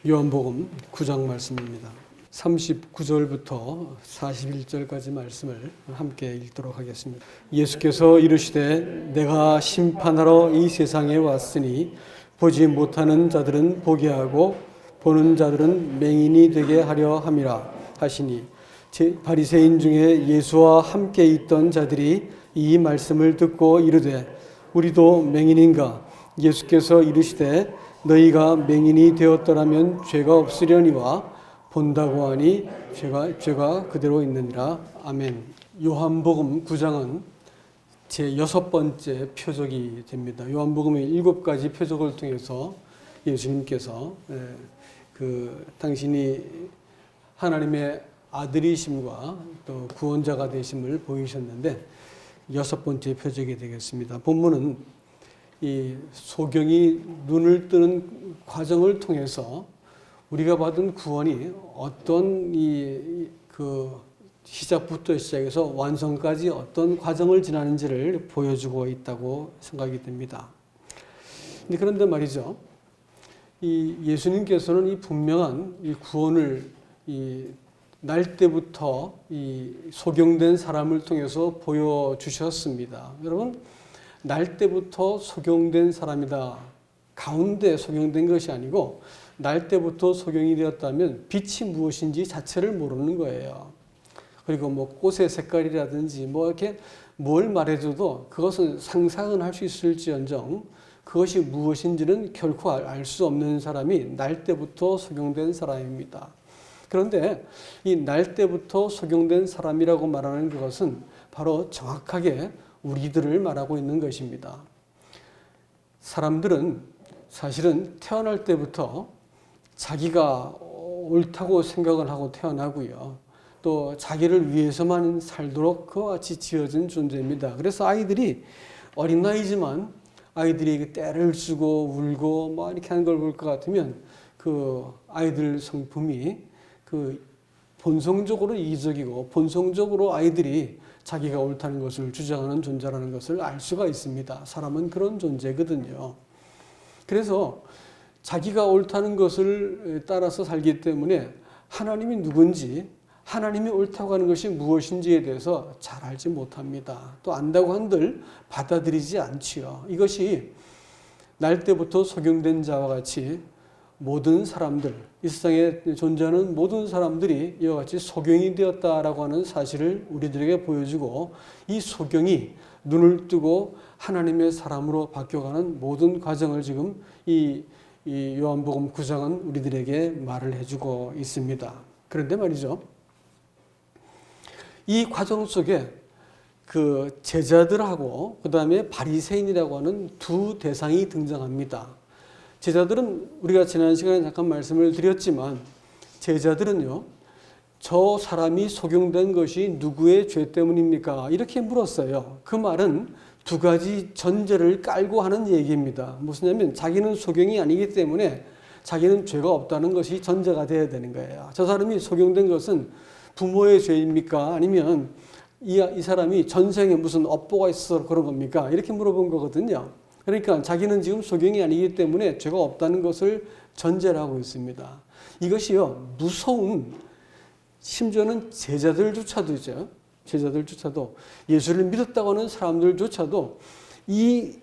요한복음 9장 말씀입니다. 39절부터 41절까지 말씀을 함께 읽도록 하겠습니다. 예수께서 이르시되 내가 심판하러 이 세상에 왔으니 보지 못하는 자들은 보게 하고 보는 자들은 맹인이 되게 하려 함이라 하시니 바리새인 중에 예수와 함께 있던 자들이 이 말씀을 듣고 이르되 우리도 맹인인가? 예수께서 이르시되 너희가 맹인이 되었더라면 죄가 없으려니와 본다고 하니 죄가 그대로 있느니라. 아멘. 요한복음 9장은 제 6번째 표적이 됩니다. 요한복음의 7가지 표적을 통해서 예수님께서 당신이 하나님의 아들이심과 또 구원자가 되심을 보이셨는데 6번째 표적이 되겠습니다. 본문은 이 소경이 눈을 뜨는 과정을 통해서 우리가 받은 구원이 어떤 시작부터 시작해서 완성까지 어떤 과정을 지나는지를 보여주고 있다고 생각이 됩니다. 그런데 말이죠, 이 예수님께서는 이 분명한 이 구원을 날 때부터 이 소경된 사람을 통해서 보여주셨습니다. 여러분, 날 때부터 소경된 사람이다. 가운데 소경된 것이 아니고 날 때부터 소경이 되었다면 빛이 무엇인지 자체를 모르는 거예요. 그리고 뭐 꽃의 색깔이라든지 뭐 이렇게 뭘 말해줘도 그것은 상상은 할 수 있을지언정 그것이 무엇인지는 결코 알 수 없는 사람이 날 때부터 소경된 사람입니다. 그런데 이 날 때부터 소경된 사람이라고 말하는 그것은 바로 정확하게 우리들을 말하고 있는 것입니다. 사람들은 사실은 태어날 때부터 자기가 옳다고 생각을 하고 태어나고요. 또 자기를 위해서만 살도록 그와 같이 지어진 존재입니다. 그래서 아이들이 어린 나이지만 아이들이 때를 쓰고 울고 뭐 이렇게 하는 걸 볼 것 같으면 그 아이들 성품이 본성적으로 이기적이고 본성적으로 아이들이 자기가 옳다는 것을 주장하는 존재라는 것을 알 수가 있습니다. 사람은 그런 존재거든요. 그래서 자기가 옳다는 것을 따라서 살기 때문에 하나님이 누군지 하나님이 옳다고 하는 것이 무엇인지에 대해서 잘 알지 못합니다. 또 안다고 한들 받아들이지 않지요. 이것이 날 때부터 소경된 자와 같이 모든 사람들, 이 세상에 존재하는 모든 사람들이 이와 같이 소경이 되었다라고 하는 사실을 우리들에게 보여주고 이 소경이 눈을 뜨고 하나님의 사람으로 바뀌어가는 모든 과정을 지금 이 요한복음 9장은 우리들에게 말을 해주고 있습니다. 그런데 말이죠, 이 과정 속에 그 제자들하고 그 다음에 바리새인이라고 하는 두 대상이 등장합니다. 제자들은 우리가 지난 시간에 잠깐 말씀을 드렸지만 제자들은요, 저 사람이 소경된 것이 누구의 죄 때문입니까? 이렇게 물었어요. 그 말은 두 가지 전제를 깔고 하는 얘기입니다. 무슨냐면 자기는 소경이 아니기 때문에 자기는 죄가 없다는 것이 전제가 돼야 되는 거예요. 저 사람이 소경된 것은 부모의 죄입니까? 아니면 이 사람이 전생에 무슨 업보가 있어서 그런 겁니까? 이렇게 물어본 거거든요. 그러니까 자기는 지금 소경이 아니기 때문에 죄가 없다는 것을 전제를 하고 있습니다. 이것이요, 무서운, 심지어는 제자들조차도 예수를 믿었다고 하는 사람들조차도 이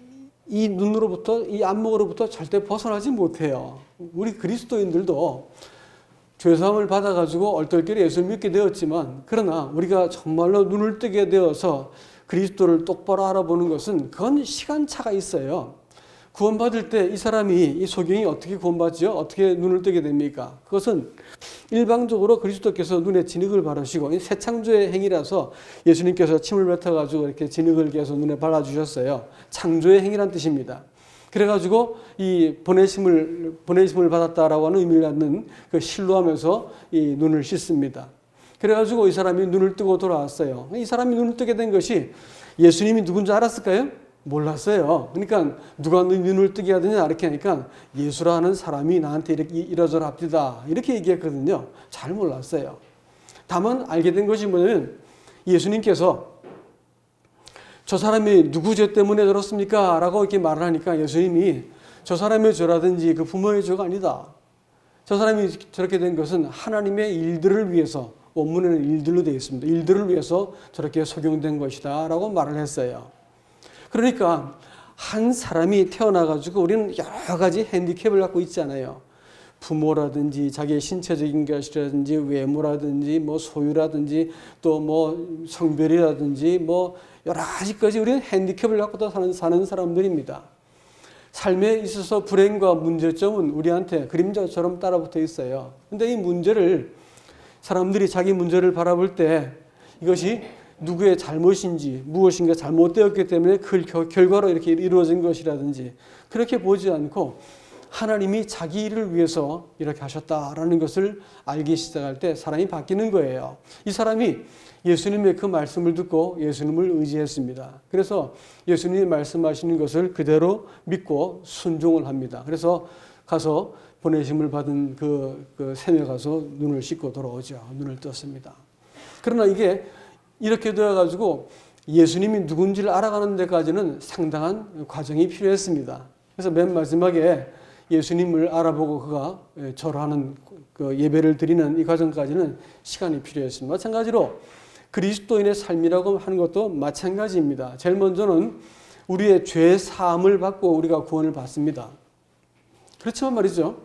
눈으로부터, 이 안목으로부터 절대 벗어나지 못해요. 우리 그리스도인들도 죄사함을 받아가지고 얼떨결에 예수를 믿게 되었지만, 그러나 우리가 정말로 눈을 뜨게 되어서 그리스도를 똑바로 알아보는 것은 그건 시간차가 있어요. 구원받을 때 이 사람이, 이 소경이 어떻게 구원받지요? 어떻게 눈을 뜨게 됩니까? 그것은 일방적으로 그리스도께서 눈에 진흙을 바르시고, 새 창조의 행위라서 예수님께서 침을 뱉어가지고 이렇게 진흙을 계속 눈에 발라주셨어요. 창조의 행위란 뜻입니다. 그래가지고 이 보내심을 받았다라고 하는 의미를 갖는 그 실로하면서 이 눈을 씻습니다. 그래가지고 이 사람이 눈을 뜨고 돌아왔어요. 이 사람이 눈을 뜨게 된 것이 예수님이 누군지 알았을까요? 몰랐어요. 그러니까 누가 눈을 뜨게 하느냐 이렇게 하니까 예수라는 사람이 나한테 이러저러 합디다 이렇게 얘기했거든요. 잘 몰랐어요. 다만 알게 된 것이 뭐냐면 예수님께서 저 사람이 누구 죄 때문에 저렇습니까? 라고 이렇게 말을 하니까 예수님이 저 사람의 죄라든지 그 부모의 죄가 아니다. 저 사람이 저렇게 된 것은 하나님의 일들을 위해서, 원문에는 일들로 되어 있습니다. 일들을 위해서 저렇게 소경된 것이다 라고 말을 했어요. 그러니까 한 사람이 태어나가지고 우리는 여러 가지 핸디캡을 갖고 있잖아요. 부모라든지 자기의 신체적인 것이라든지 외모라든지 뭐 소유라든지 또 뭐 성별이라든지 뭐 여러 가지까지 우리는 핸디캡을 갖고 사는 사람들입니다. 삶에 있어서 불행과 문제점은 우리한테 그림자처럼 따라붙어 있어요. 근데 이 문제를 사람들이 자기 문제를 바라볼 때 이것이 누구의 잘못인지 무엇인가 잘못되었기 때문에 그 결과로 이렇게 이루어진 것이라든지 그렇게 보지 않고 하나님이 자기 일을 위해서 이렇게 하셨다라는 것을 알기 시작할 때 사람이 바뀌는 거예요. 이 사람이 예수님의 그 말씀을 듣고 예수님을 의지했습니다. 그래서 예수님이 말씀하시는 것을 그대로 믿고 순종을 합니다. 그래서 가서 보내심을 받은 그 샘에 가서 눈을 씻고 돌아오죠. 눈을 떴습니다. 그러나 이게 이렇게 되어가지고 예수님이 누군지를 알아가는 데까지는 상당한 과정이 필요했습니다. 그래서 맨 마지막에 예수님을 알아보고 그가 절하는 그 예배를 드리는 이 과정까지는 시간이 필요했습니다. 마찬가지로 그리스도인의 삶이라고 하는 것도 마찬가지입니다. 제일 먼저는 우리의 죄 사함을 받고 우리가 구원을 받습니다. 그렇지만 말이죠.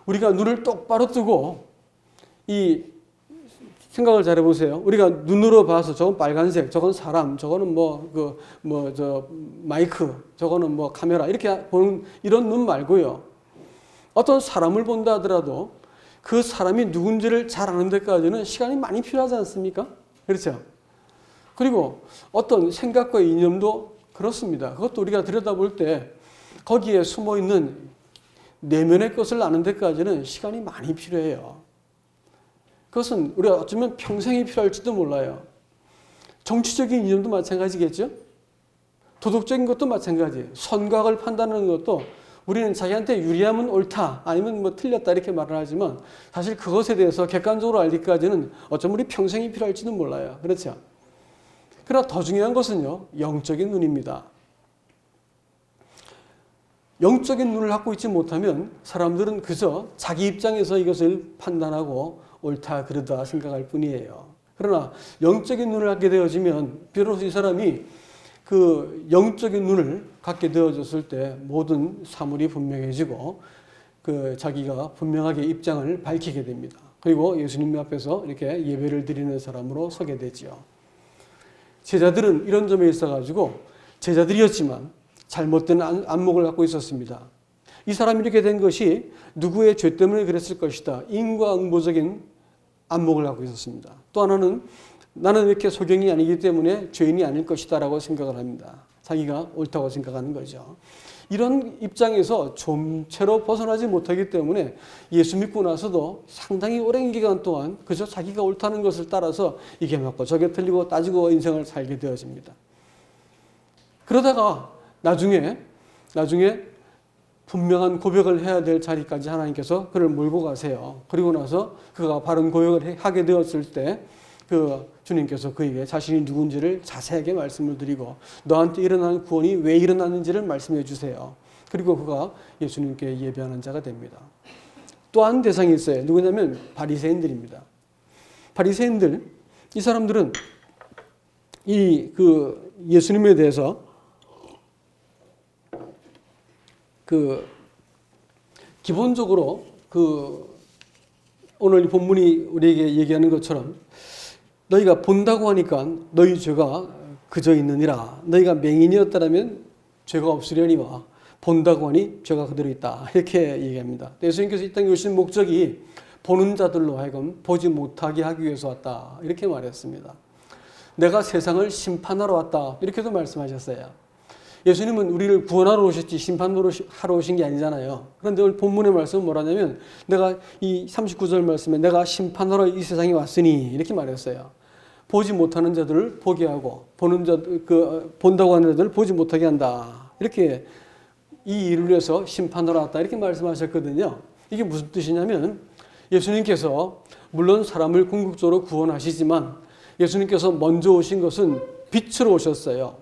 우리가 눈을 똑바로 뜨고 이 생각을 잘 해보세요. 우리가 눈으로 봐서 저건 빨간색, 저건 사람, 저거는 마이크, 저거는 카메라 이렇게 보는 이런 눈 말고요. 어떤 사람을 본다 하더라도 그 사람이 누군지를 잘 아는 데까지는 시간이 많이 필요하지 않습니까? 그렇죠? 그리고 어떤 생각과 이념도 그렇습니다. 그것도 우리가 들여다볼 때 거기에 숨어 있는 내면의 것을 아는 데까지는 시간이 많이 필요해요. 그것은 우리가 어쩌면 평생이 필요할지도 몰라요. 정치적인 이념도 마찬가지겠죠? 도덕적인 것도 마찬가지예요. 선과악을 판단하는 것도 우리는 자기한테 유리하면 옳다 아니면 틀렸다 이렇게 말을 하지만 사실 그것에 대해서 객관적으로 알기까지는 어쩌면 우리 평생이 필요할지도 몰라요. 그렇죠? 그러나 더 중요한 것은요. 영적인 눈입니다. 영적인 눈을 갖고 있지 못하면 사람들은 그저 자기 입장에서 이것을 판단하고 옳다 그르다 생각할 뿐이에요. 그러나 영적인 눈을 갖게 되어지면 비로소 이 사람이 그 영적인 눈을 갖게 되어졌을 때 모든 사물이 분명해지고 그 자기가 분명하게 입장을 밝히게 됩니다. 그리고 예수님 앞에서 이렇게 예배를 드리는 사람으로 서게 되지요. 제자들은 이런 점에 있어가지고 제자들이었지만 잘못된 안목을 갖고 있었습니다. 이 사람이 이렇게 된 것이 누구의 죄 때문에 그랬을 것이다. 인과응보적인 안목을 갖고 있었습니다. 또 하나는 나는 이렇게 소경이 아니기 때문에 죄인이 아닐 것이다 라고 생각을 합니다. 자기가 옳다고 생각하는 거죠. 이런 입장에서 좀채로 벗어나지 못하기 때문에 예수 믿고 나서도 상당히 오랜 기간 동안 그저 자기가 옳다는 것을 따라서 이게 맞고 저게 틀리고 따지고 인생을 살게 되어집니다. 그러다가 나중에 분명한 고백을 해야 될 자리까지 하나님께서 그를 몰고 가세요. 그리고 나서 그가 바른 고백을 하게 되었을 때 그 주님께서 그에게 자신이 누군지를 자세하게 말씀을 드리고 너한테 일어난 구원이 왜 일어났는지를 말씀해 주세요. 그리고 그가 예수님께 예배하는 자가 됩니다. 또 한 대상이 있어요. 누구냐면 바리새인들입니다. 바리새인들, 이 사람들은 예수님에 대해서 기본적으로 오늘 본문이 우리에게 얘기하는 것처럼 너희가 본다고 하니까 너희 죄가 그저 있느니라. 너희가 맹인이었다면 죄가 없으려니와 본다고 하니 죄가 그대로 있다. 이렇게 얘기합니다. 예수님께서 이 땅에 오신 목적이 보는 자들로 하여금 보지 못하게 하기 위해서 왔다. 이렇게 말했습니다. 내가 세상을 심판하러 왔다. 이렇게도 말씀하셨어요. 예수님은 우리를 구원하러 오셨지 심판하러 오신 게 아니잖아요. 그런데 오늘 본문의 말씀은 뭐라냐면 내가 이 39절 말씀에 내가 심판하러 이 세상에 왔으니 이렇게 말했어요. 보지 못하는 자들을 보게 하고 본다고 하는 자들을 보지 못하게 한다. 이렇게 이 일을 위해서 심판하러 왔다. 이렇게 말씀하셨거든요. 이게 무슨 뜻이냐면 예수님께서 물론 사람을 궁극적으로 구원하시지만 예수님께서 먼저 오신 것은 빛으로 오셨어요.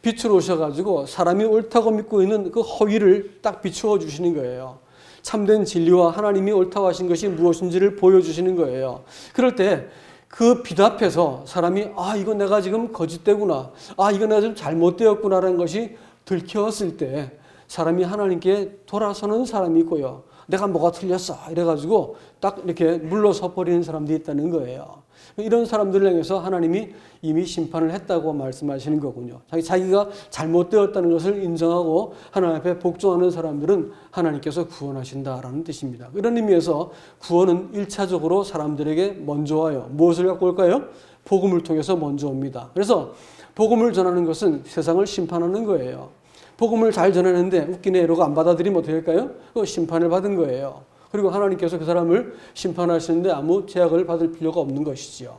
빛으로 오셔가지고 사람이 옳다고 믿고 있는 그 허위를 딱 비추어 주시는 거예요. 참된 진리와 하나님이 옳다고 하신 것이 무엇인지를 보여주시는 거예요. 그럴 때 그 빛 앞에서 사람이 이건 내가 지금 거짓되구나. 이건 내가 좀 잘못되었구나라는 것이 들켰을 때 사람이 하나님께 돌아서는 사람이 있고요. 내가 뭐가 틀렸어 이래가지고 딱 이렇게 물러서 버리는 사람들이 있다는 거예요. 이런 사람들을 향해서 하나님이 이미 심판을 했다고 말씀하시는 거군요. 자기가 잘못되었다는 것을 인정하고 하나님 앞에 복종하는 사람들은 하나님께서 구원하신다라는 뜻입니다. 이런 의미에서 구원은 1차적으로 사람들에게 먼저 와요. 무엇을 갖고 올까요? 복음을 통해서 먼저 옵니다. 그래서 복음을 전하는 것은 세상을 심판하는 거예요. 복음을 잘 전하는데 웃기네 이러고 안 받아들이면 어떻게 할까요? 심판을 받은 거예요. 그리고 하나님께서 그 사람을 심판하시는데 아무 제약을 받을 필요가 없는 것이지요.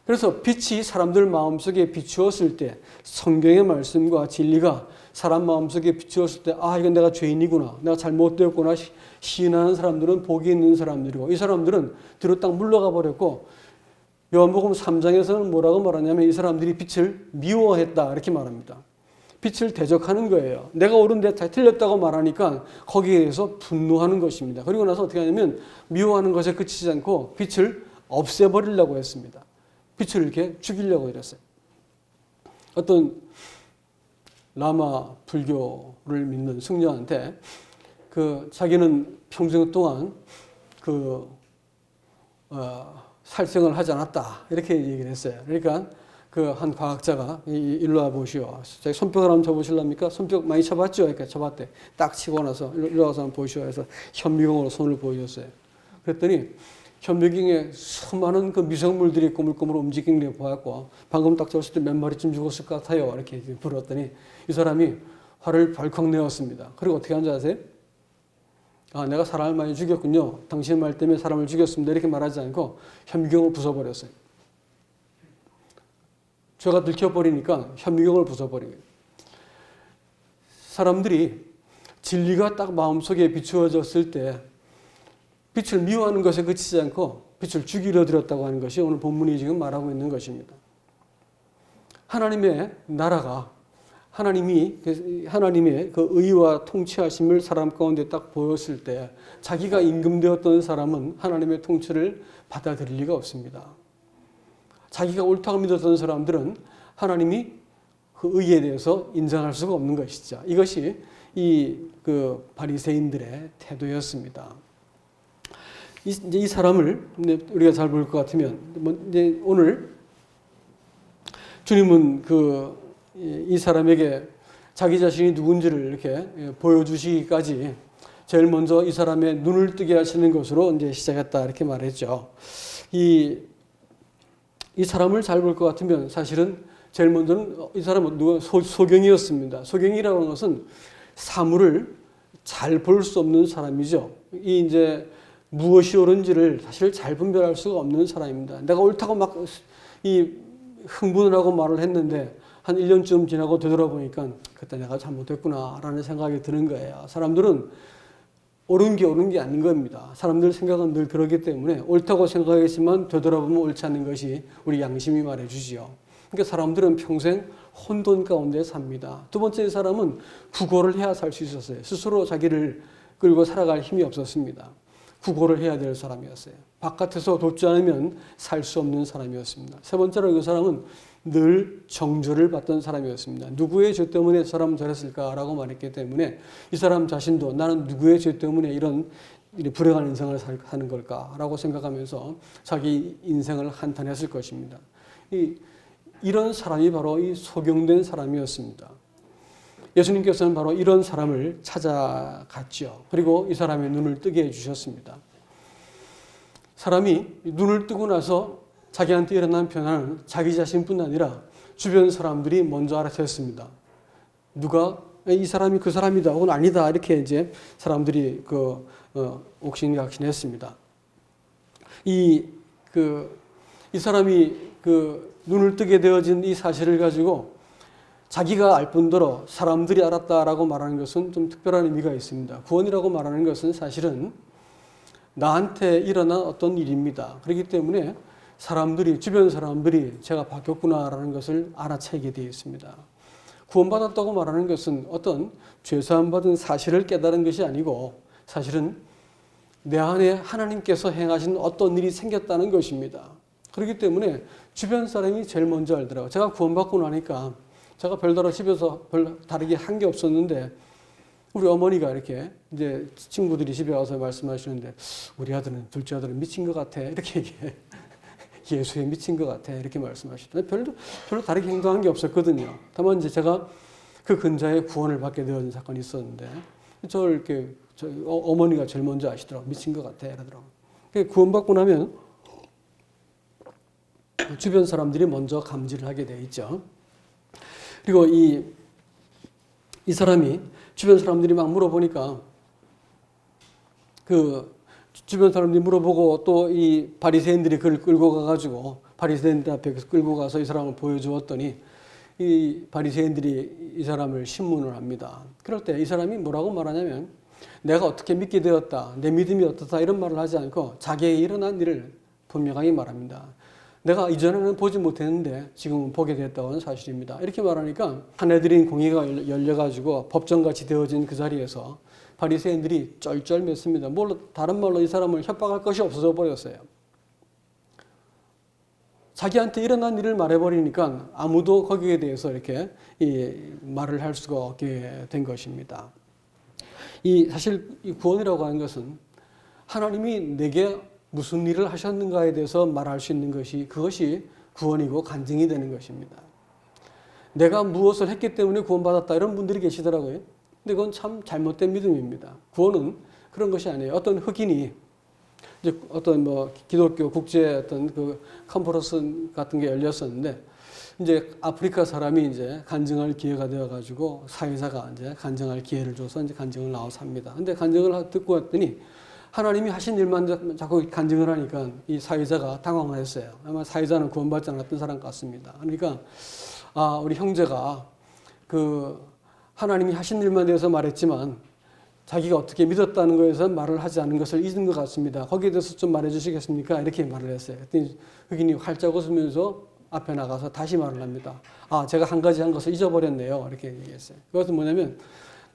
그래서 빛이 사람들 마음속에 비추었을 때 성경의 말씀과 진리가 사람 마음속에 비추었을 때 이건 내가 죄인이구나. 내가 잘못되었구나. 시인하는 사람들은 복이 있는 사람들이고 이 사람들은 뒤로 딱 물러가 버렸고 요한복음 3장에서는 뭐라고 말하냐면 이 사람들이 빛을 미워했다 이렇게 말합니다. 빛을 대적하는 거예요. 내가 옳은데 다 틀렸다고 말하니까 거기에 대해서 분노하는 것입니다. 그리고 나서 어떻게 하냐면 미워하는 것에 그치지 않고 빛을 없애버리려고 했습니다. 빛을 이렇게 죽이려고 이랬어요. 어떤 라마 불교를 믿는 승려한테 자기는 평생 동안 살생을 하지 않았다 이렇게 얘기를 했어요. 그러니까 한 과학자가 일로 와 보시오. 자기 손뼉을 한번 쳐보실랍니까? 손뼉 많이 쳐봤죠? 그러니까 쳐봤대. 딱 치고 나서 일로 와서 한번 보시오 해서 현미경으로 손을 보여줬어요. 그랬더니 현미경에 수많은 그 미생물들이 꼬물꼬물 움직이는 걸 보았고 방금 딱 쳤을 때 몇 마리쯤 죽었을 것 같아요. 이렇게 물었더니 이 사람이 화를 벌컥 내었습니다. 그리고 어떻게 한지 아세요? 내가 사람을 많이 죽였군요. 당신의 말 때문에 사람을 죽였습니다. 이렇게 말하지 않고 현미경을 부숴버렸어요. 죄가 들켜버리니까 현미경을 부숴버리고요. 사람들이 진리가 딱 마음속에 비추어졌을 때 빛을 미워하는 것에 그치지 않고 빛을 죽이려 들었다고 하는 것이 오늘 본문이 지금 말하고 있는 것입니다. 하나님의 나라가 하나님의 그 의와 통치하심을 사람 가운데 딱 보였을 때 자기가 임금되었던 사람은 하나님의 통치를 받아들일 리가 없습니다. 자기가 옳다고 믿었던 사람들은 하나님이 그 의에 대해서 인정할 수가 없는 것이죠. 이것이 그 바리새인들의 태도였습니다. 이 사람을 우리가 잘 볼 것 같으면 이제 오늘 주님은 이 사람에게 자기 자신이 누군지를 이렇게 보여주시기까지 제일 먼저 이 사람의 눈을 뜨게 하시는 것으로 이제 시작했다 이렇게 말했죠. 이 사람을 잘 볼 것 같으면 사실은 제일 먼저는 이 사람은 소경이었습니다. 소경이라고 하는 것은 사물을 잘 볼 수 없는 사람이죠. 이제 무엇이 옳은지를 사실 잘 분별할 수가 없는 사람입니다. 내가 옳다고 막 흥분을 하고 말을 했는데 한 1년쯤 지나고 되돌아보니까 그때 내가 잘못했구나라는 생각이 드는 거예요. 사람들은 옳은 게 아닌 겁니다. 사람들 생각은 늘 그러기 때문에 옳다고 생각했지만 되돌아보면 옳지 않은 것이 우리 양심이 말해주지요. 그러니까 사람들은 평생 혼돈 가운데 삽니다. 두 번째 사람은 구걸을 해야 살 수 있었어요. 스스로 자기를 끌고 살아갈 힘이 없었습니다. 구걸을 해야 될 사람이었어요. 바깥에서 돕지 않으면 살 수 없는 사람이었습니다. 세 번째로 그 사람은 늘 정죄를 받던 사람이었습니다. 누구의 죄 때문에 저 사람은 저랬을까라고 말했기 때문에 이 사람 자신도 나는 누구의 죄 때문에 이런 불행한 인생을 사는 걸까라고 생각하면서 자기 인생을 한탄했을 것입니다. 이런 사람이 바로 이 소경된 사람이었습니다. 예수님께서는 바로 이런 사람을 찾아갔죠. 그리고 이 사람의 눈을 뜨게 해주셨습니다. 사람이 눈을 뜨고 나서 자기한테 일어난 변화는 자기 자신뿐 아니라 주변 사람들이 먼저 알아챘습니다. 누가 이 사람이 그 사람이다 혹은 아니다 이렇게 이제 사람들이 옥신각신했습니다. 이 사람이 눈을 뜨게 되어진 이 사실을 가지고 자기가 알 뿐더러 사람들이 알았다라고 말하는 것은 좀 특별한 의미가 있습니다. 구원이라고 말하는 것은 사실은 나한테 일어난 어떤 일입니다. 그렇기 때문에 주변 사람들이 제가 바뀌었구나라는 것을 알아채게 되어 있습니다. 구원받았다고 말하는 것은 어떤 죄사함 받은 사실을 깨달은 것이 아니고 사실은 내 안에 하나님께서 행하신 어떤 일이 생겼다는 것입니다. 그렇기 때문에 주변 사람이 제일 먼저 알더라고요. 제가 구원받고 나니까 제가 별다른 집에서 별 다르게 한 게 없었는데 우리 어머니가 이렇게 이제 친구들이 집에 와서 말씀하시는데 우리 아들은 둘째 아들은 미친 것 같아 이렇게 얘기해. 예수에 미친 것 같아 이렇게 말씀하시더라고요. 별로 다르게 행동한 게 없었거든요. 다만 이제 제가 그 근자에 구원을 받게 되어진 사건이 있었는데 저를 이렇게 어머니가 제일 먼저 아시더라고요. 미친 것 같아 이러더라고요. 구원받고 나면 주변 사람들이 먼저 감지를 하게 돼 있죠. 그리고 이 사람이 주변 사람들이 막 물어보니까 그 주변 사람들이 물어보고 또 이 바리새인들이 그를 끌고 가가지고 바리새인들 앞에 끌고 가서 이 사람을 보여주었더니 이 바리새인들이 이 사람을 신문을 합니다. 그럴 때 이 사람이 뭐라고 말하냐면 내가 어떻게 믿게 되었다, 내 믿음이 어떻다 이런 말을 하지 않고 자기에게 일어난 일을 분명하게 말합니다. 내가 이전에는 보지 못했는데 지금은 보게 됐다고 하는 사실입니다. 이렇게 말하니까 하늘들인 공의가 열려가지고 법정같이 되어진 그 자리에서 바리새인들이 쩔쩔맸습니다. 다른 말로 이 사람을 협박할 것이 없어져 버렸어요. 자기한테 일어난 일을 말해버리니까 아무도 거기에 대해서 이렇게 말을 할 수가 없게 된 것입니다. 사실 이 구원이라고 하는 것은 하나님이 내게 무슨 일을 하셨는가에 대해서 말할 수 있는 그것이 구원이고 간증이 되는 것입니다. 내가 무엇을 했기 때문에 구원받았다 이런 분들이 계시더라고요. 근데 그건 참 잘못된 믿음입니다. 구원은 그런 것이 아니에요. 어떤 흑인이 이제 어떤 기독교 국제 어떤 그 컨퍼런스 같은 게 열렸었는데 이제 아프리카 사람이 이제 간증할 기회가 되어가지고 사회자가 이제 간증할 기회를 줘서 이제 간증을 나와서 합니다. 근데 간증을 듣고 왔더니 하나님이 하신 일만 자꾸 간증을 하니까 이 사회자가 당황을 했어요. 아마 사회자는 구원받지 않았던 사람 같습니다. 그러니까 우리 형제가 그 하나님이 하신 일만 대해서 말했지만 자기가 어떻게 믿었다는 거에서 말을 하지 않은 것을 잊은 것 같습니다. 거기에 대해서 좀 말해 주시겠습니까? 이렇게 말을 했어요. 그랬더니 흑인이 활짝 웃으면서 앞에 나가서 다시 말을 합니다. 제가 한 가지 한 것을 잊어버렸네요. 이렇게 얘기했어요. 그것은 뭐냐면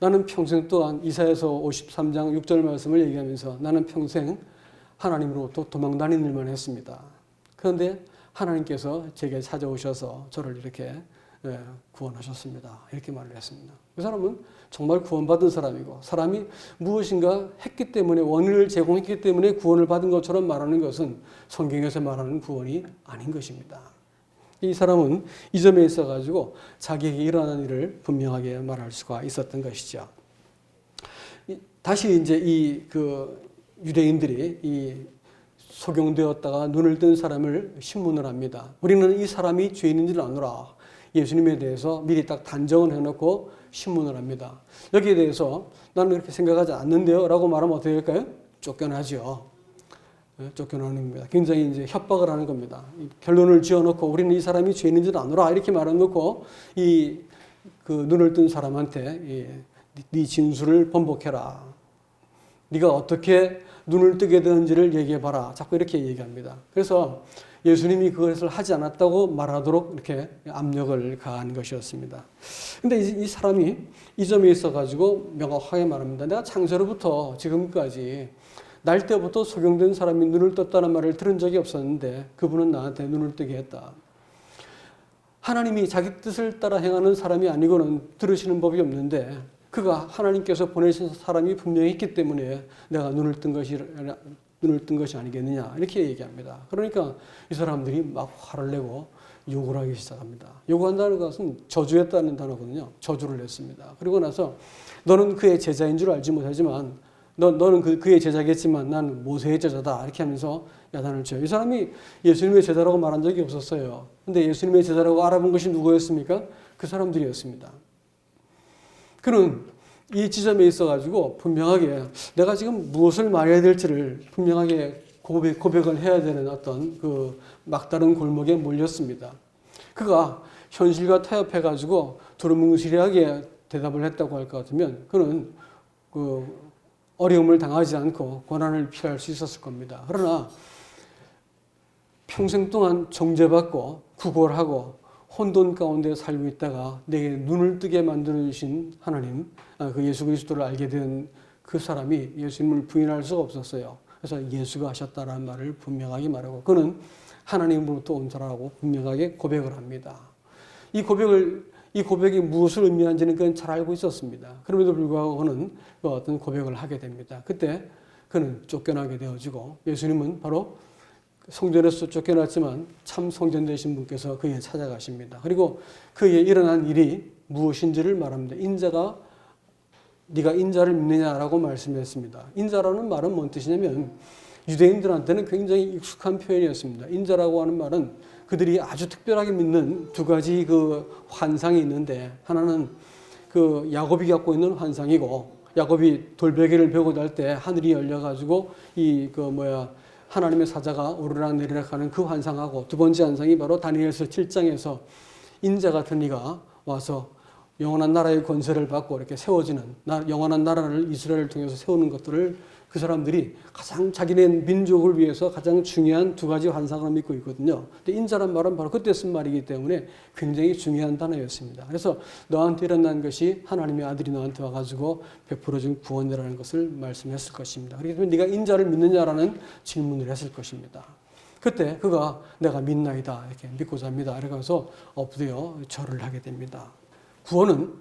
나는 평생 동안 이사야서 53장 6절 말씀을 얘기하면서 나는 평생 하나님으로부터 도망다니는 일만 했습니다. 그런데 하나님께서 제게 찾아오셔서 저를 이렇게 구원하셨습니다. 이렇게 말을 했습니다. 그 사람은 정말 구원받은 사람이고 사람이 무엇인가 했기 때문에 원인을 제공했기 때문에 구원을 받은 것처럼 말하는 것은 성경에서 말하는 구원이 아닌 것입니다. 이 사람은 이 점에 있어가지고 자기에게 일어난 일을 분명하게 말할 수가 있었던 것이죠. 다시 이제 유대인들이 소경되었다가 눈을 뜬 사람을 신문을 합니다. 우리는 이 사람이 죄인인 줄 아노라. 예수님에 대해서 미리 딱 단정을 해놓고 신문을 합니다. 여기에 대해서 나는 그렇게 생각하지 않는데요 라고 말하면 어떻게 될까요? 쫓겨나죠. 쫓겨나는 겁니다. 굉장히 이제 협박을 하는 겁니다. 결론을 지어놓고 우리는 이 사람이 죄인인 줄 아노라 이렇게 말해놓고 그 눈을 뜬 사람한테 네 진술을 번복해라. 네가 어떻게 눈을 뜨게 되는지를 얘기해봐라. 자꾸 이렇게 얘기합니다. 그래서 예수님이 그것을 하지 않았다고 말하도록 이렇게 압력을 가한 것이었습니다. 근데 이 사람이 이 점에 있어가지고 명확하게 말합니다. 내가 창세로부터 지금까지 날 때부터 소경된 사람이 눈을 떴다는 말을 들은 적이 없었는데 그분은 나한테 눈을 뜨게 했다. 하나님이 자기 뜻을 따라 행하는 사람이 아니고는 들으시는 법이 없는데 그가 하나님께서 보내신 사람이 분명히 있기 때문에 내가 눈을 뜬 것이 아니겠느냐 이렇게 얘기합니다. 그러니까 이 사람들이 막 화를 내고 욕을 하기 시작합니다. 욕한다는 것은 저주했다는 단어거든요. 저주를 냈습니다. 그리고 나서 너는 그의 제자인 줄 알지 못하지만 너는 그의 제자겠지만 나는 모세의 제자다 이렇게 하면서 야단을 쳐요. 이 사람이 예수님의 제자라고 말한 적이 없었어요. 근데 예수님의 제자라고 알아본 것이 누구였습니까? 그 사람들이었습니다. 그는 이 지점에 있어가지고 분명하게 내가 지금 무엇을 말해야 될지를 분명하게 고백을 해야 되는 어떤 그 막다른 골목에 몰렸습니다. 그가 현실과 타협해가지고 두루뭉실하게 대답을 했다고 할 것 같으면 그는 그 어려움을 당하지 않고 고난을 피할 수 있었을 겁니다. 그러나 평생 동안 정죄받고 구걸하고 혼돈 가운데 살고 있다가 내게 눈을 뜨게 만들어주신 하나님, 그 예수 그리스도를 알게 된 그 사람이 예수님을 부인할 수가 없었어요. 그래서 예수가 하셨다라는 말을 분명하게 말하고 그는 하나님으로부터 온 자라고 분명하게 고백을 합니다. 이 고백이 무엇을 의미하는지는 그는 잘 알고 있었습니다. 그럼에도 불구하고 그는 그 어떤 고백을 하게 됩니다. 그때 그는 쫓겨나게 되어지고 예수님은 바로 성전에서 쫓겨났지만 참 성전 되신 분께서 그에게 찾아가십니다. 그리고 그에게 일어난 일이 무엇인지를 말합니다. 네가 인자를 믿느냐라고 말씀했습니다. 인자라는 말은 뭔 뜻이냐면 유대인들한테는 굉장히 익숙한 표현이었습니다. 인자라고 하는 말은 그들이 아주 특별하게 믿는 두 가지 그 환상이 있는데 하나는 그 야곱이 갖고 있는 환상이고 야곱이 돌베개를 베고 잘 때 하늘이 열려가지고 하나님의 사자가 오르락 내리락 하는 그 환상하고 두 번째 환상이 바로 다니엘서 7장에서 인자 같은 이가 와서 영원한 나라의 권세를 받고 이렇게 세워지는 영원한 나라를 이스라엘을 통해서 세우는 것들을 그 사람들이 가장 자기네 민족을 위해서 가장 중요한 두 가지 환상을 믿고 있거든요. 근데 인자란 말은 바로 그때 쓴 말이기 때문에 굉장히 중요한 단어였습니다. 그래서 너한테 일어난 것이 하나님의 아들이 너한테 와가지고 베풀어준 구원이라는 것을 말씀했을 것입니다. 그렇기 때문에 네가 인자를 믿느냐라는 질문을 했을 것입니다. 그때 그가 내가 믿나이다 이렇게 믿고자 합니다. 이러면서 엎드려 절을 하게 됩니다. 구원은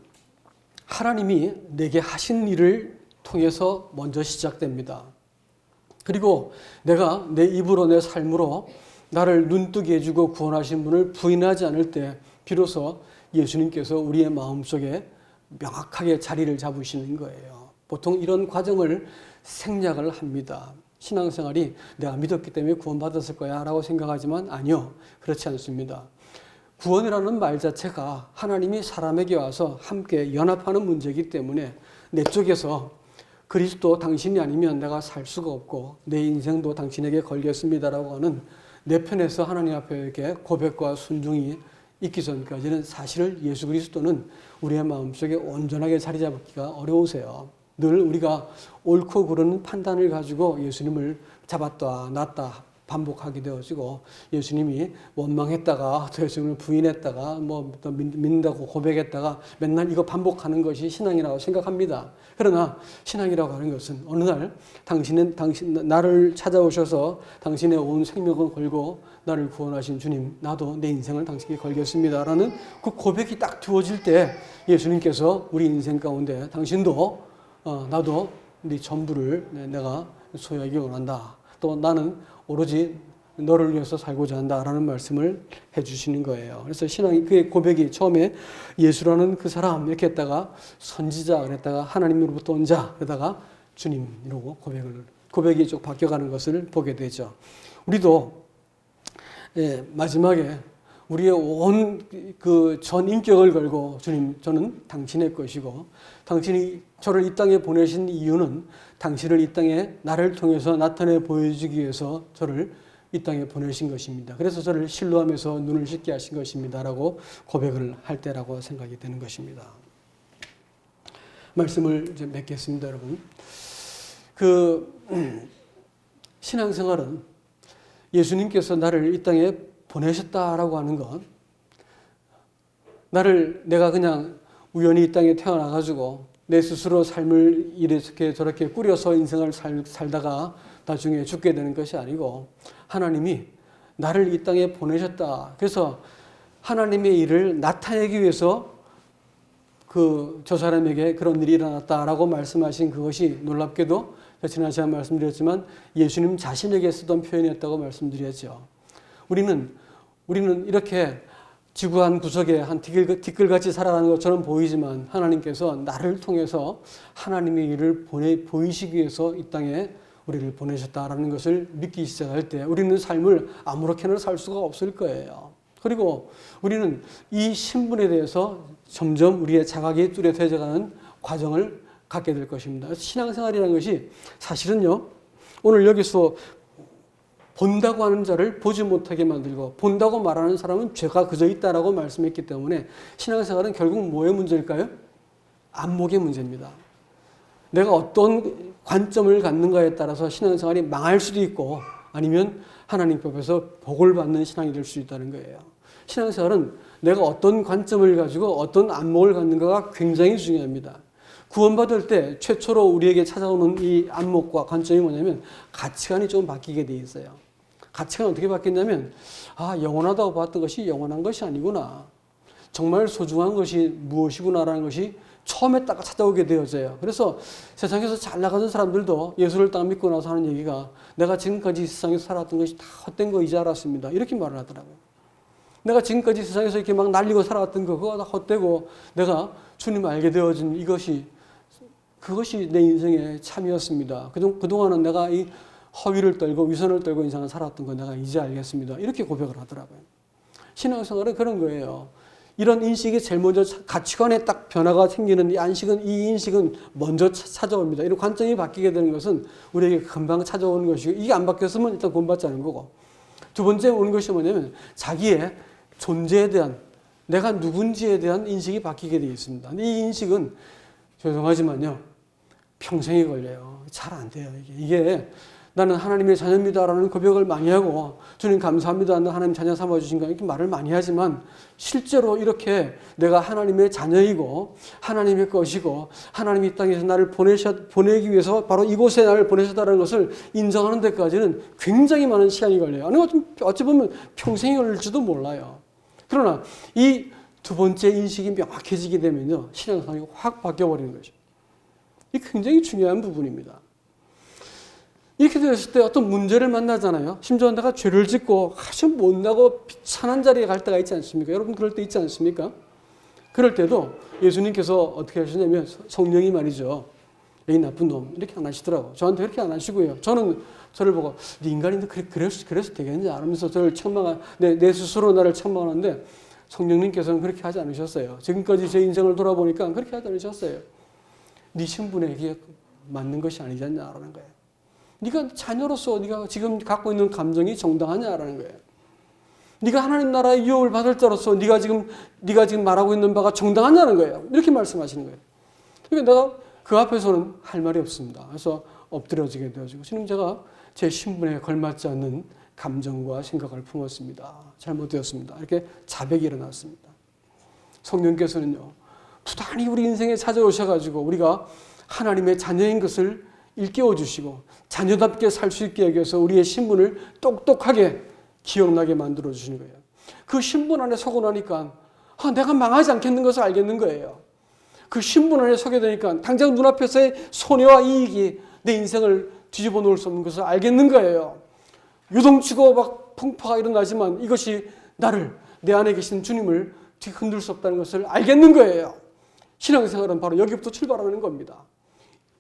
하나님이 내게 하신 일을 통해서 먼저 시작됩니다. 그리고 내가 내 입으로 내 삶으로 나를 눈뜨게 해주고 구원하신 분을 부인하지 않을 때 비로소 예수님께서 우리의 마음속에 명확하게 자리를 잡으시는 거예요. 보통 이런 과정을 생략을 합니다. 신앙생활이 내가 믿었기 때문에 구원받았을 거야 라고 생각하지만 아니요. 그렇지 않습니다. 구원이라는 말 자체가 하나님이 사람에게 와서 함께 연합하는 문제이기 때문에 내 쪽에서 그리스도 당신이 아니면 내가 살 수가 없고 내 인생도 당신에게 걸겠습니다라고 하는 내 편에서 하나님 앞에 이렇게 고백과 순종이 있기 전까지는 사실 예수 그리스도는 우리의 마음속에 온전하게 자리 잡기가 어려우세요. 늘 우리가 옳고 그르는 판단을 가지고 예수님을 잡았다 놨다 반복하게 되어지고 예수님이 원망했다가 또 예수님을 부인했다가 또 믿는다고 고백했다가 맨날 이거 반복하는 것이 신앙이라고 생각합니다. 그러나 신앙이라고 하는 것은 어느 날 당신 나를 찾아오셔서 당신의 온 생명을 걸고 나를 구원하신 주님, 나도 내 인생을 당신께 걸겠습니다라는 그 고백이 딱 두어질 때 예수님께서 우리 인생 가운데 당신도 나도 네 전부를 내가 소유하기 원한다. 또 나는 오로지 너를 위해서 살고자 한다라는 말씀을 해주시는 거예요. 그래서 신앙이 그의 고백이 처음에 예수라는 그 사람 이렇게 했다가 선지자 그랬다가 하나님으로부터 온 자 그러다가 주님 이러고 고백이 쭉 바뀌어가는 것을 보게 되죠. 우리도 마지막에 우리의 온 그 전 인격을 걸고 주님 저는 당신의 것이고 당신이 저를 이 땅에 보내신 이유는 당신을 이 땅에 나를 통해서 나타내 보여주기 위해서 저를 이 땅에 보내신 것입니다. 그래서 저를 신뢰하면서 눈을 씻게 하신 것입니다. 라고 고백을 할 때라고 생각이 되는 것입니다. 말씀을 이제 맺겠습니다, 여러분. 신앙생활은 예수님께서 나를 이 땅에 보내셨다라고 하는 것, 내가 그냥 우연히 이 땅에 태어나가지고 내 스스로 삶을 이렇게 저렇게 꾸려서 인생을 살다가 나중에 죽게 되는 것이 아니고 하나님이 나를 이 땅에 보내셨다. 그래서 하나님의 일을 나타내기 위해서 저 사람에게 그런 일이 일어났다라고 말씀하신 그것이 놀랍게도 지난 시간에 말씀드렸지만 예수님 자신에게 쓰던 표현이었다고 말씀드렸죠. 우리는 이렇게 지구 한 구석에 한 티끌같이 살아가는 것처럼 보이지만 하나님께서 나를 통해서 하나님의 일을 보이시기 위해서 이 땅에 우리를 보내셨다라는 것을 믿기 시작할 때 우리는 삶을 아무렇게나 살 수가 없을 거예요. 그리고 우리는 이 신분에 대해서 점점 우리의 자각이 뚜렷해져가는 과정을 갖게 될 것입니다. 신앙생활이라는 것이 사실은요, 오늘 여기서 본다고 하는 자를 보지 못하게 만들고 본다고 말하는 사람은 죄가 그저 있다라고 말씀했기 때문에 신앙생활은 결국 뭐의 문제일까요? 안목의 문제입니다. 내가 어떤 관점을 갖는가에 따라서 신앙생활이 망할 수도 있고 아니면 하나님 앞에서 복을 받는 신앙이 될 수 있다는 거예요. 신앙생활은 내가 어떤 관점을 가지고 어떤 안목을 갖는가가 굉장히 중요합니다. 구원받을 때 최초로 우리에게 찾아오는 이 안목과 관점이 뭐냐면 가치관이 좀 바뀌게 돼 있어요. 가치관이 어떻게 바뀌냐면 영원하다고 봤던 것이 영원한 것이 아니구나. 정말 소중한 것이 무엇이구나라는 것이 처음에 딱 찾아오게 되어져요. 그래서 세상에서 잘 나가는 사람들도 예수를 딱 믿고 나서 하는 얘기가 내가 지금까지 세상에서 살았던 것이 다 헛된 거이지 알았습니다. 이렇게 말을 하더라고요. 내가 지금까지 세상에서 이렇게 막 날리고 살아왔던 거 그거 다 헛되고 내가 주님을 알게 되어진 그것이 내 인생의 참이었습니다. 그동안은 내가 이 허위를 떨고 위선을 떨고 인생을 살았던 거 내가 이제 알겠습니다. 이렇게 고백을 하더라고요. 신앙생활은 그런 거예요. 이런 인식이 제일 먼저 가치관에 딱 변화가 생기는 이 인식은 먼저 찾아옵니다. 이런 관점이 바뀌게 되는 것은 우리에게 금방 찾아오는 것이고 이게 안 바뀌었으면 일단 구원받지 않은 거고 두 번째 오는 것이 뭐냐면 자기의 존재에 대한 내가 누군지에 대한 인식이 바뀌게 되어 있습니다. 이 인식은 죄송하지만요 평생이 걸려요. 잘 안 돼요. 이게 나는 하나님의 자녀입니다라는 고백을 많이 하고 주님 감사합니다. 하나님 자녀 삼아주신 거 이렇게 말을 많이 하지만 실제로 이렇게 내가 하나님의 자녀이고 하나님의 것이고 하나님이 이 땅에서 나를 보내기 위해서 바로 이곳에 나를 보내셨다는 것을 인정하는 데까지는 굉장히 많은 시간이 걸려요. 아니 어찌 보면 평생이 걸릴지도 몰라요. 그러나 이 두 번째 인식이 명확해지게 되면요 신앙생활이 확 바뀌어버리는 거죠. 이게 굉장히 중요한 부분입니다. 이렇게 되었을 때 어떤 문제를 만나잖아요. 심지어 내가 죄를 짓고 아주 못나고 비천한 자리에 갈 때가 있지 않습니까? 여러분 그럴 때 있지 않습니까? 그럴 때도 예수님께서 어떻게 하시냐면 성령이 말이죠. 이 나쁜 놈 이렇게 안 하시더라고. 저한테 그렇게 안 하시고요. 저는 저를 보고 네 인간인데 그래서 되겠냐 하면서 저를 내 스스로 나를 책망하는데 성령님께서는 그렇게 하지 않으셨어요. 지금까지 제 인생을 돌아보니까 그렇게 하지 않으셨어요. 네 신분에 이게 맞는 것이 아니지 않냐라는 거예요. 네가 자녀로서 네가 지금 갖고 있는 감정이 정당하냐라는 거예요. 네가 하나님 나라의 유업을 받을 자로서 네가 지금 말하고 있는 바가 정당하냐는 거예요. 이렇게 말씀하시는 거예요. 그러니까 내가 그 앞에서는 할 말이 없습니다. 그래서 엎드려지게 되어지고 지금 제가 제 신분에 걸맞지 않는 감정과 생각을 품었습니다. 잘못되었습니다. 이렇게 자백이 일어났습니다. 성령께서는요. 부단히 우리 인생에 찾아오셔가지고 우리가 하나님의 자녀인 것을 일깨워 주시고 자녀답게 살 수 있게 여겨서 우리의 신분을 똑똑하게 기억나게 만들어 주시는 거예요. 그 신분 안에 서고 나니까 내가 망하지 않겠는 것을 알겠는 거예요. 그 신분 안에 서게 되니까 당장 눈앞에서의 손해와 이익이 내 인생을 뒤집어 놓을 수 없는 것을 알겠는 거예요. 요동치고 막 풍파가 일어나지만 이것이 내 안에 계신 주님을 뒤흔들 수 없다는 것을 알겠는 거예요. 신앙생활은 바로 여기부터 출발하는 겁니다.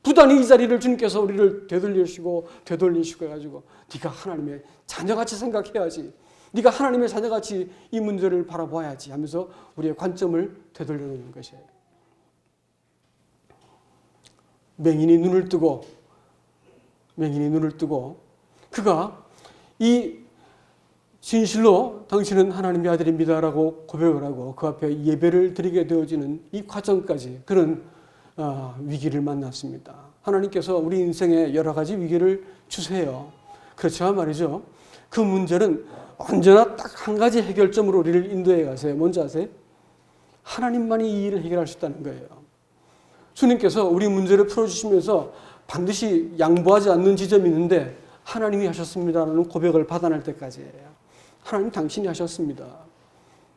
부단히 이 자리를 주님께서 우리를 되돌리시고 해가지고 네가 하나님의 자녀같이 생각해야지. 네가 하나님의 자녀같이 이 문제를 바라봐야지 하면서 우리의 관점을 되돌려놓는 것이에요. 맹인이 눈을 뜨고 그가 이 진실로 당신은 하나님의 아들입니다라고 고백을 하고 그 앞에 예배를 드리게 되어지는 이 과정까지 그런 위기를 만났습니다. 하나님께서 우리 인생에 여러 가지 위기를 주세요. 그렇지만 말이죠. 그 문제는 언제나 딱 한 가지 해결점으로 우리를 인도해 가세요. 뭔지 아세요? 하나님만이 이 일을 해결할 수 있다는 거예요. 주님께서 우리 문제를 풀어주시면서 반드시 양보하지 않는 지점이 있는데 하나님이 하셨습니다라는 고백을 받아낼 때까지예요. 하나님 당신이 하셨습니다.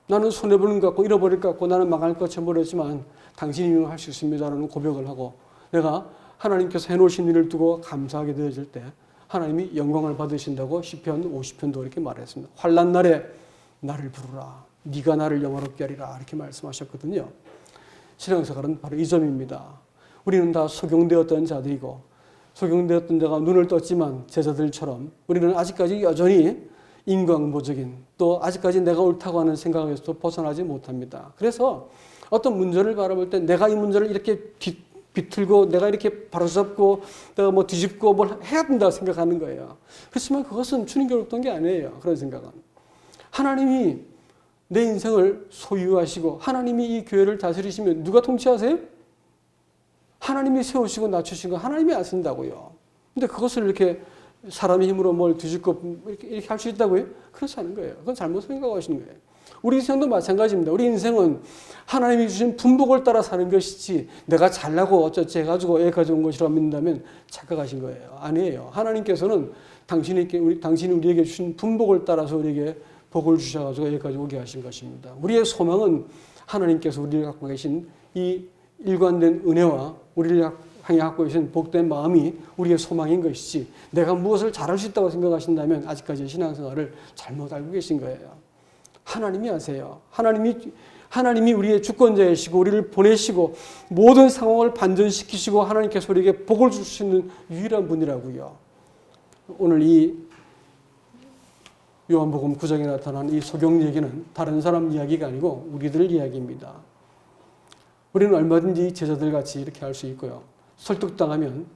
나는 손해보는 것 같고 잃어버릴 것 같고 나는 망할 것처럼 모르지만 당신이 할 수 있습니다라는 고백을 하고 내가 하나님께서 해놓으신 일을 두고 감사하게 되어질 때 하나님이 영광을 받으신다고 시편 50편도 이렇게 말했습니다. 환난 날에 나를 부르라. 네가 나를 영화롭게 하리라. 이렇게 말씀하셨거든요. 신앙생활은 바로 이 점입니다. 우리는 다 소경되었던 자들이고 소경되었던 자가 눈을 떴지만 제자들처럼 우리는 아직까지 여전히 인과응보적인 또 아직까지 내가 옳다고 하는 생각에서도 벗어나지 못합니다. 그래서 어떤 문제를 바라볼 때 내가 이 문제를 이렇게 비틀고 내가 이렇게 바로잡고 내가 뭐 뒤집고 뭘 해야 된다고 생각하는 거예요. 그렇지만 그것은 주님께로부터 게 아니에요. 그런 생각은. 하나님이 내 인생을 소유하시고 하나님이 이 교회를 다스리시면 누가 통치하세요? 하나님이 세우시고 낮추신 거 하나님이 아신다고요. 근데 그것을 이렇게 사람의 힘으로 뭘 뒤집고 이렇게 할 수 있다고요? 그렇지 않은 거예요. 그건 잘못 생각하시는 거예요. 우리 인생도 마찬가지입니다. 우리 인생은 하나님이 주신 분복을 따라 사는 것이지 내가 잘나고 어쩌지 해가지고 여기까지 온 것이라고 믿는다면 착각하신 거예요. 아니에요. 하나님께서는 당신이 우리에게 주신 분복을 따라서 우리에게 복을 주셔가지고 여기까지 오게 하신 것입니다. 우리의 소망은 하나님께서 우리를 갖고 계신 이 일관된 은혜와 우리를 향해 갖고 계신 복된 마음이 우리의 소망인 것이지 내가 무엇을 잘할 수 있다고 생각하신다면 아직까지 신앙생활을 잘못 알고 계신 거예요. 하나님이 아세요. 하나님이 우리의 주권자이시고 우리를 보내시고 모든 상황을 반전시키시고 하나님께서 우리에게 복을 줄 수 있는 유일한 분이라고요. 오늘 이 요한복음 9장에 나타난 이 소경 얘기는 다른 사람 이야기가 아니고 우리들 이야기입니다. 우리는 얼마든지 제자들 같이 이렇게 할 수 있고요. 설득당하면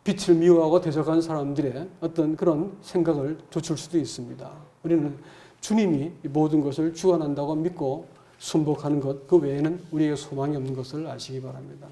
빛을 미워하고 대적한 사람들의 어떤 그런 생각을 좇을 수도 있습니다. 우리는 주님이 모든 것을 주관한다고 믿고 순복하는 것, 그 외에는 우리에게 소망이 없는 것을 아시기 바랍니다.